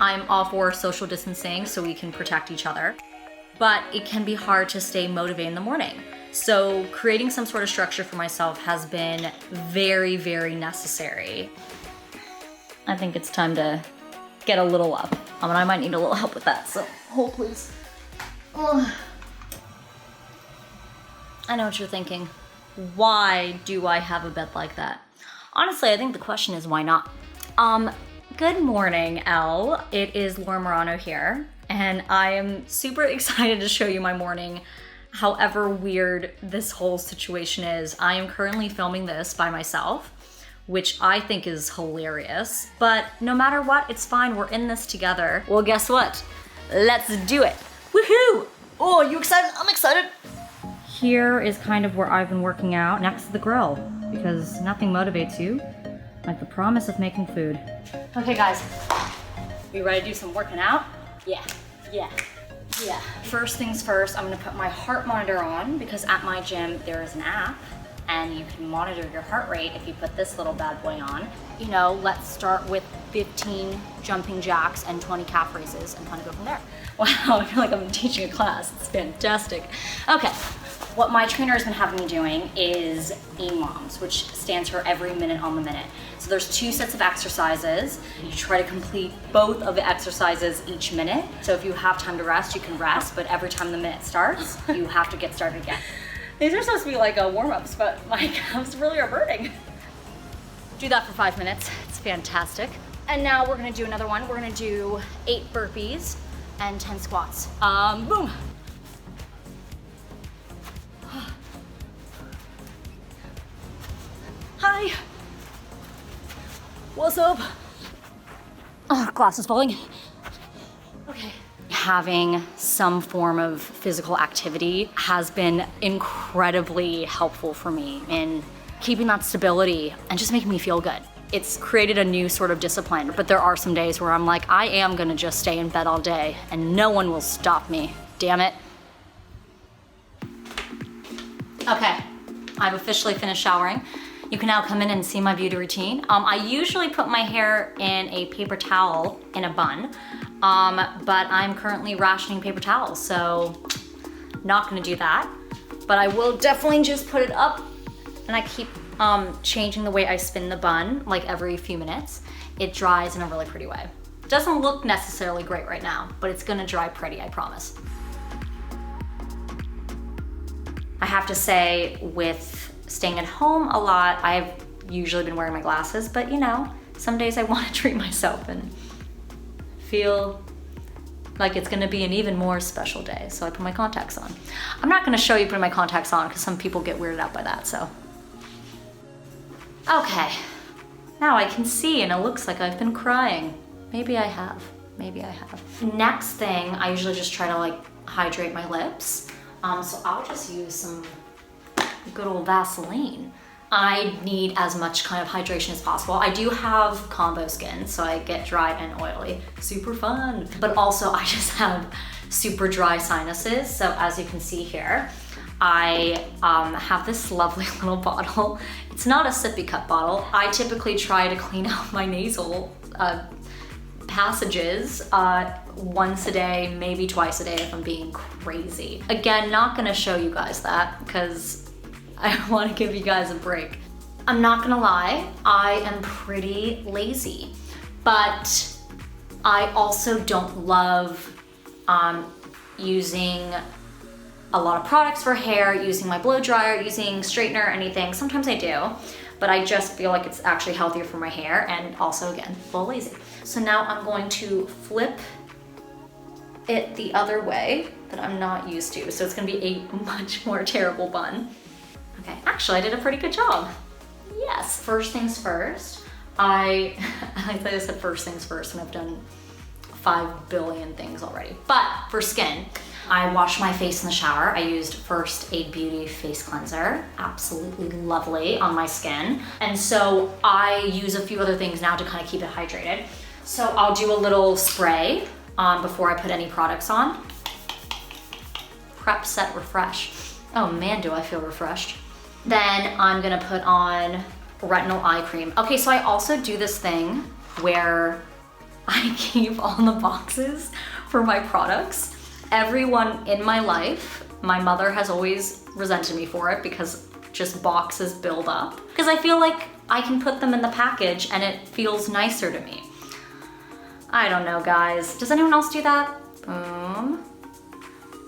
I'm all for social distancing so we can protect each other, but it can be hard to stay motivated in the morning. So creating some sort of structure for myself has been very, very necessary. I think it's time to get a little up. And I might need a little help with that, so hold please. Ugh. I know what you're thinking. Why do I have a bed like that? Honestly, I think the question is why not? Good morning, ELLE. It is Laura Marano here, and I am super excited to show you my morning. However weird this whole situation is, I am currently filming this by myself, which I think is hilarious. But no matter what, it's fine, we're in this together. Well, guess what? Let's do it. Woohoo! Oh, you excited? I'm excited. Here is kind of where I've been working out next to the grill, because nothing motivates you like the promise of making food. Okay guys, you ready to do some working out? Yeah. First things first, I'm gonna put my heart monitor on because at my gym there is an app and you can monitor your heart rate if you put this little bad boy on. You know, let's start with 15 jumping jacks and 20 calf raises and kind of go from there. Wow, I feel like I'm teaching a class. It's fantastic. Okay. What my trainer has been having me doing is EMOMs, which stands for every minute on the minute. So there's 2 sets of exercises. You try to complete both of the exercises each minute. So if you have time to rest, you can rest, but every time the minute starts, you have to get started again. These are supposed to be like warm-ups, but my calves really are burning. Do that for 5 minutes, it's fantastic. And now we're gonna do another one. We're gonna do 8 burpees and 10 squats. Boom. Hi. What's up? Oh, glass is falling. Okay. Having some form of physical activity has been incredibly helpful for me in keeping that stability and just making me feel good. It's created a new sort of discipline, but there are some days where I'm like, I am gonna just stay in bed all day and no one will stop me. Damn it. Okay, I've officially finished showering. You can now come in and see my beauty routine. I usually put my hair in a paper towel in a bun, but I'm currently rationing paper towels, so not gonna do that. But I will definitely just put it up, and I keep changing the way I spin the bun, like every few minutes. It dries in a really pretty way. Doesn't look necessarily great right now, but it's gonna dry pretty, I promise. I have to say, with staying at home a lot, I've usually been wearing my glasses, but you know, some days I want to treat myself and feel like it's gonna be an even more special day, so I put my contacts on. I'm not gonna show you putting my contacts on because some people get weirded out by that, so. Okay, now I can see and it looks like I've been crying. Maybe I have, maybe I have. Next thing, I usually just try to like hydrate my lips. So I'll just use some good old Vaseline. I need as much kind of hydration as possible. I do have combo skin, so I get dry and oily. Super fun. But also I just have super dry sinuses. So as you can see here, I have this lovely little bottle. It's not a sippy cup bottle. I typically try to clean out my nasal passages once a day, maybe twice a day if I'm being crazy. Again, not gonna show you guys that because I wanna give you guys a break. I'm not gonna lie, I am pretty lazy, but I also don't love using a lot of products for hair, using my blow dryer, using straightener, anything. Sometimes I do, but I just feel like it's actually healthier for my hair and also, again, a little lazy. So now I'm going to flip it the other way that I'm not used to. So it's gonna be a much more terrible bun. Okay, actually I did a pretty good job. Yes, first things first. I thought I said first things first and I've done 5 billion things already. But for skin, I washed my face in the shower. I used First Aid Beauty face cleanser. Absolutely lovely on my skin. And so I use a few other things now to kind of keep it hydrated. So I'll do a little spray before I put any products on. Prep, set, refresh. Oh man, do I feel refreshed. Then I'm gonna put on retinol eye cream. Okay, so I also do this thing where I keep all the boxes for my products. Everyone in my life, my mother has always resented me for it because just boxes build up. Because I feel like I can put them in the package and it feels nicer to me. I don't know, guys. Does anyone else do that? Boom.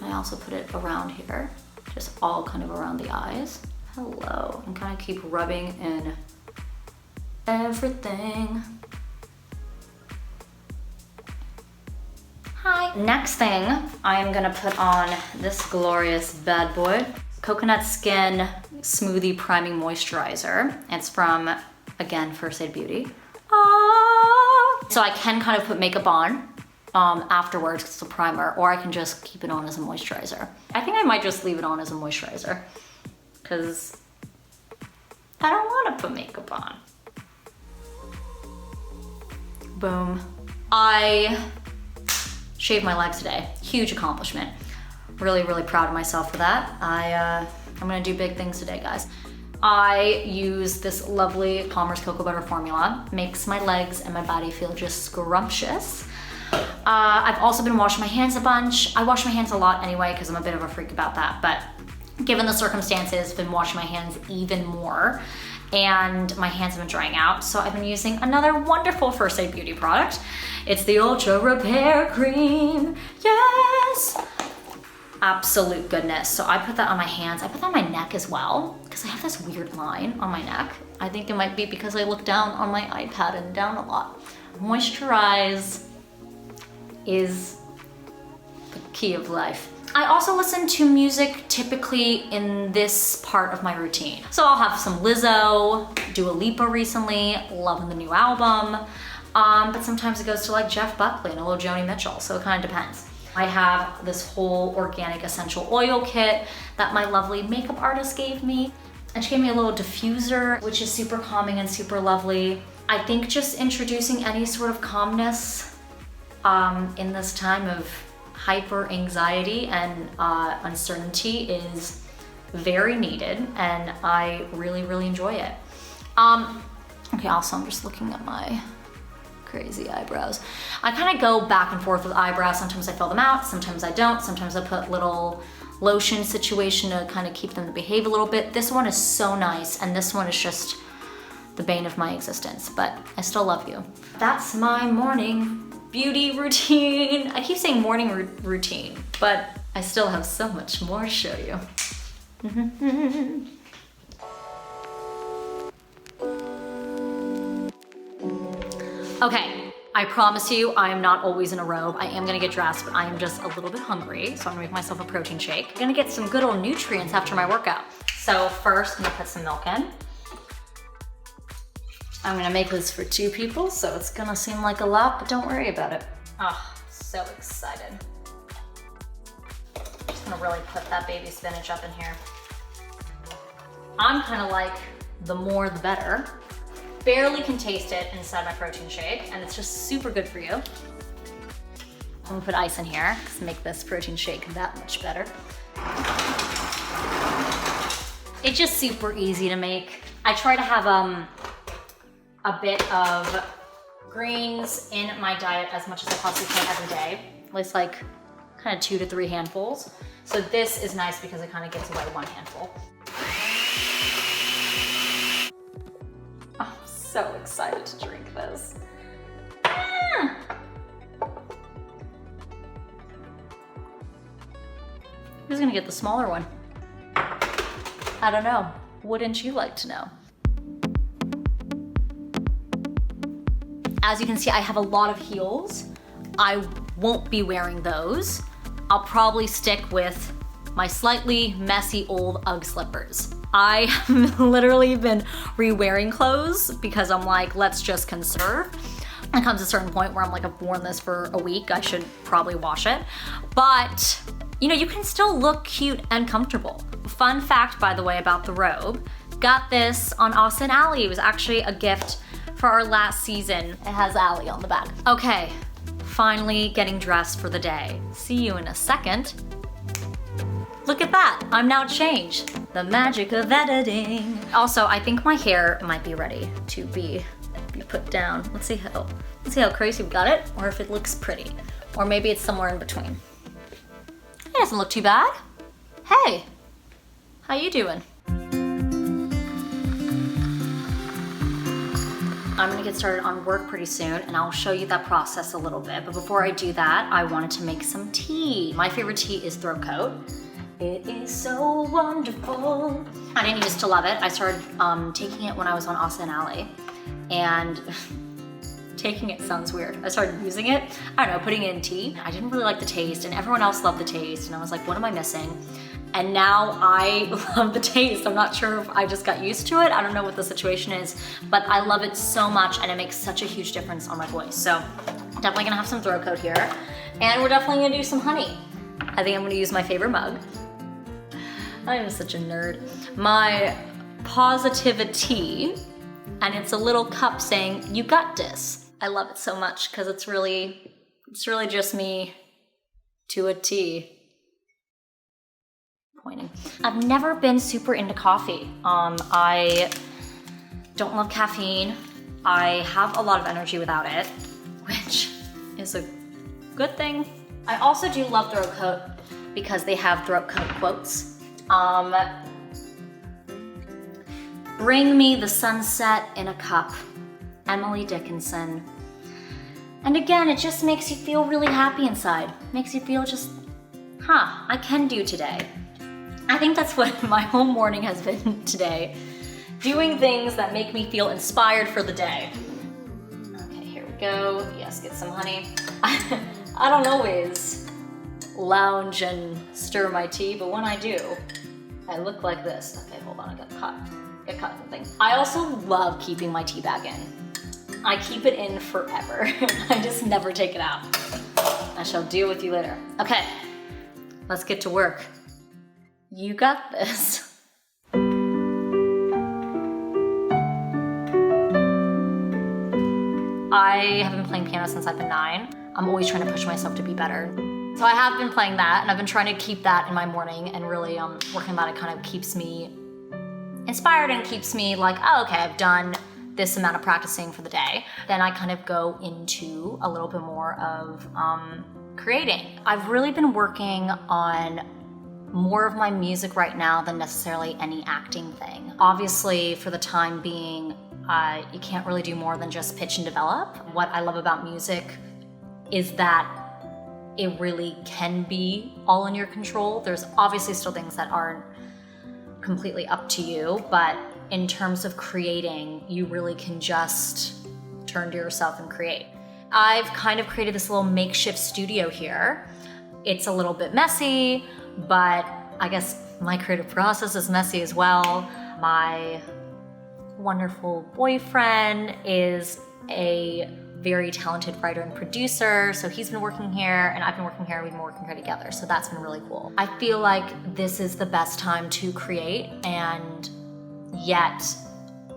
I also put it around here, just all kind of around the eyes. Hello, and kind of keep rubbing in everything. Hi. Next thing, I'm gonna put on this glorious bad boy. Coconut Skin Smoothie Priming Moisturizer. It's from, again, First Aid Beauty. So I can kind of put makeup on afterwards because it's a primer, or I can just keep it on as a moisturizer. I think I might just leave it on as a moisturizer because I don't want to put makeup on. Boom. I shaved my legs today. Huge accomplishment. Really, really proud of myself for that. I'm gonna do big things today, guys. I use this lovely Palmer's Cocoa Butter formula. Makes my legs and my body feel just scrumptious. I've also been washing my hands a bunch. I wash my hands a lot anyway because I'm a bit of a freak about that, but given the circumstances, I've been washing my hands even more and my hands have been drying out. So I've been using another wonderful First Aid Beauty product. It's the Ultra Repair Cream. Yes! Absolute goodness. So I put that on my hands. I put that on my neck as well because I have this weird line on my neck. I think it might be because I look down on my iPad and down a lot. Moisturize is the key of life. I also listen to music typically in this part of my routine. So I'll have some Lizzo, Dua Lipa recently, loving the new album. But sometimes it goes to like Jeff Buckley and a little Joni Mitchell, so it kind of depends. I have this whole organic essential oil kit that my lovely makeup artist gave me. And she gave me a little diffuser, which is super calming and super lovely. I think just introducing any sort of calmness in this time of hyper anxiety and uncertainty is very needed, and I really, really enjoy it. Okay, also I'm just looking at my crazy eyebrows. I kind of go back and forth with eyebrows. Sometimes I fill them out, sometimes I don't. Sometimes I put little lotion situation to kind of keep them to behave a little bit. This one is so nice, and this one is just the bane of my existence, but I still love you. That's my morning beauty routine. I keep saying morning routine, but I still have so much more to show you. Okay, I promise you I am not always in a robe. I am gonna get dressed, but I am just a little bit hungry, so I'm gonna make myself a protein shake. I'm gonna get some good old nutrients after my workout. So first, I'm gonna put some milk in. I'm gonna make this for 2 people, so it's gonna seem like a lot, but don't worry about it. Oh, so excited. Just gonna really put that baby spinach up in here. I'm kind of like, the more the better. Barely can taste it inside my protein shake, and it's just super good for you. I'm gonna put ice in here to make this protein shake that much better. It's just super easy to make. I try to have a bit of greens in my diet as much as I possibly can every day. At least like kind of 2 to 3 handfuls. So this is nice because it kind of gets away 1 handful. So excited to drink this. Who's gonna get the smaller one? I don't know. Wouldn't you like to know? As you can see, I have a lot of heels. I won't be wearing those. I'll probably stick with my slightly messy old UGG slippers. I have literally been re-wearing clothes because I'm like, let's just conserve. It comes to a certain point where I'm like, I've worn this for a week, I should probably wash it. But, you know, you can still look cute and comfortable. Fun fact, by the way, about the robe. Got this on Austin Alley. It was actually a gift for our last season. It has Alley on the back. Okay, finally getting dressed for the day. See you in a second. Look at that, I'm now changed. The magic of editing. Also, I think my hair might be ready to be we put down. Let's see how crazy we got it, or if it looks pretty. Or maybe it's somewhere in between. It doesn't look too bad. Hey, how you doing? I'm gonna get started on work pretty soon and I'll show you that process a little bit. But before I do that, I wanted to make some tea. My favorite tea is throat coat. It is so wonderful. I didn't used to love it. I started taking it when I was on Asa and ELLE. And taking it sounds weird. I started using it, I don't know, putting it in tea. I didn't really like the taste and everyone else loved the taste. And I was like, what am I missing? And now I love the taste. I'm not sure if I just got used to it. I don't know what the situation is, but I love it so much and it makes such a huge difference on my voice. So definitely gonna have some throat coat here. And we're definitely gonna do some honey. I think I'm gonna use my favorite mug. I am such a nerd. My positivity, and it's a little cup saying, you got this. I love it so much because it's really just me to a T. Pointing. I've never been super into coffee. I don't love caffeine. I have a lot of energy without it, which is a good thing. I also do love throat coat because they have throat coat quotes. Bring me the sunset in a cup, Emily Dickinson. And again, it just makes you feel really happy inside. Makes you feel just, I can do today. I think that's what my whole morning has been today. Doing things that make me feel inspired for the day. Okay, here we go. Yes, get some honey. I don't always lounge and stir my tea, but when I do, I look like this. Okay, hold on, I got caught in something. I also love keeping my tea bag in. I keep it in forever. I just never take it out. I shall deal with you later. Okay, let's get to work. You got this. I have been playing piano since I've been 9. I'm always trying to push myself to be better. So I have been playing that and I've been trying to keep that in my morning and really working on it kind of keeps me inspired and keeps me like, oh, okay, I've done this amount of practicing for the day. Then I kind of go into a little bit more of creating. I've really been working on more of my music right now than necessarily any acting thing. Obviously, for the time being, you can't really do more than just pitch and develop. What I love about music is that it really can be all in your control. There's obviously still things that aren't completely up to you, but in terms of creating, you really can just turn to yourself and create. I've kind of created this little makeshift studio here. It's a little bit messy, but I guess my creative process is messy as well. My wonderful boyfriend is a very talented writer and producer, so he's been working here and I've been working here, we've been working here together, so that's been really cool. I feel like this is the best time to create, and yet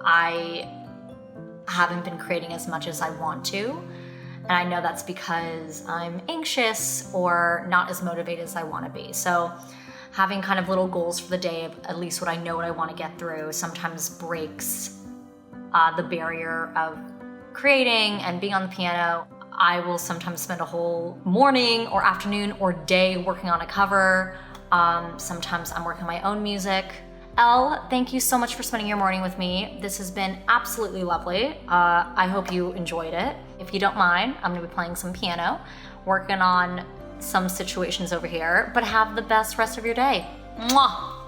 I haven't been creating as much as I want to. And I know that's because I'm anxious or not as motivated as I want to be. So having kind of little goals for the day, of at least what I know what I want to get through, sometimes breaks the barrier of creating and being on the piano. I will sometimes spend a whole morning or afternoon or day working on a cover. Sometimes I'm working on my own music. Elle, thank you so much for spending your morning with me. This has been absolutely lovely. I hope you enjoyed it. If you don't mind, I'm gonna be playing some piano, working on some situations over here, but have the best rest of your day. Mwah!